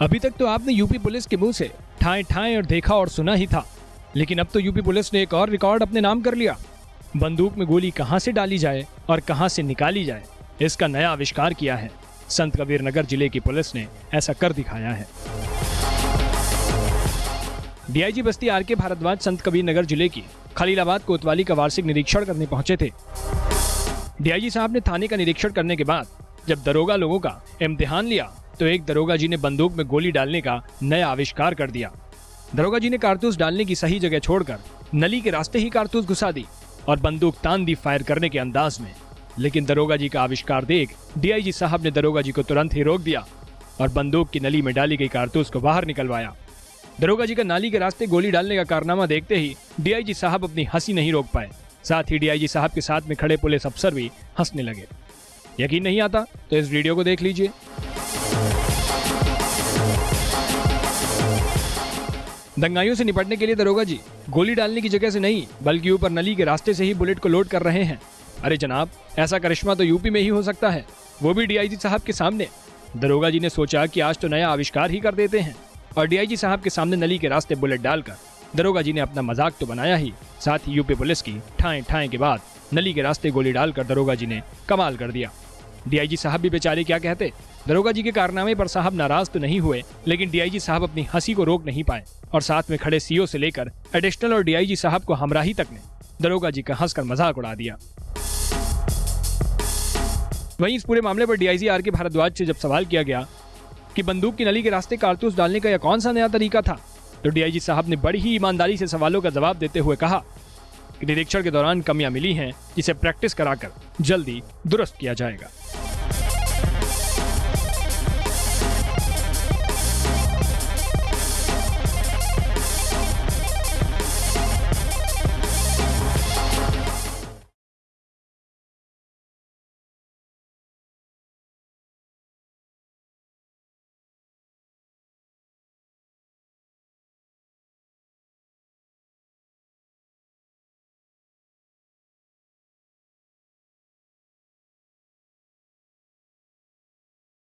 अभी तक तो आपने यूपी पुलिस के मुंह से ठाएं ठाएं और देखा और सुना ही था, लेकिन अब तो यूपी पुलिस ने एक और रिकॉर्ड अपने नाम कर लिया। बंदूक में गोली कहां से डाली जाए और कहां से निकाली जाए, इसका नया आविष्कार किया है। संत कबीर नगर जिले की पुलिस ने ऐसा कर दिखाया है। डीआईजी बस्ती आर.के. भारद्वाज संत कबीर नगर जिले की खलीलाबाद कोतवाली का वार्षिक निरीक्षण करने पहुंचे थे। डीआईजी साहब ने थाने का निरीक्षण करने के बाद जब दरोगा लोगों का इम्तिहान लिया तो एक दरोगा जी ने बंदूक में गोली डालने का नया आविष्कार कर दिया। दरोगा जी ने कारतूस डालने की सही जगह छोड़कर नली के रास्ते ही कारतूस घुसा दी और बंदूक तान दी फायर करने के अंदाज में। लेकिन दरोगा जी का आविष्कार देख डीआईजी साहब ने दरोगा जी को तुरंत ही रोक दिया और बंदूक की नली में डाली गई कारतूस को बाहर निकलवाया। दरोगा जी का नाली के रास्ते गोली डालने का कारनामा देखते ही डीआईजी साहब अपनी हंसी नहीं रोक पाए। साथ ही डीआईजी साहब के साथ में खड़े पुलिस अफसर भी हंसने लगे। यकीन नहीं आता तो इस वीडियो को देख लीजिए। दंगाइयों से निपटने के लिए दरोगा जी गोली डालने की जगह से नहीं बल्कि ऊपर नली के रास्ते से ही बुलेट को लोड कर रहे हैं। अरे जनाब, ऐसा करिश्मा तो यूपी में ही हो सकता है, वो भी डीआईजी साहब के सामने। दरोगा जी ने सोचा कि आज तो नया आविष्कार ही कर देते हैं और डीआईजी साहब के सामने नली के रास्ते बुलेट डालकर दरोगा जी ने अपना मजाक तो बनाया ही, साथ ही यूपी पुलिस की ठाएं ठाएं के बाद नली के रास्ते गोली डालकर दरोगा जी ने कमाल कर दिया। डीआईजी साहब भी बेचारे क्या कहते। दरोगा जी के कारनामे पर साहब नाराज तो नहीं हुए, लेकिन डीआईजी साहब अपनी हंसी को रोक नहीं पाए और साथ में खड़े सीओ से लेकर एडिशनल और डीआईजी साहब को हमराही तक ने दरोगा जी का हंसकर मजाक उड़ा दिया। वहीं इस पूरे मामले पर डीआईजी आर.के. भारद्वाज से जब सवाल किया गया कि बंदूक की नली के रास्ते कारतूस डालने का यह कौन सा नया तरीका था, तो डीआईजी साहब ने बड़ी ही ईमानदारी से सवालों का जवाब देते हुए कहा कि निरीक्षण के दौरान कमियां मिली हैं, जिसे प्रैक्टिस कराकर जल्दी दुरुस्त किया जाएगा।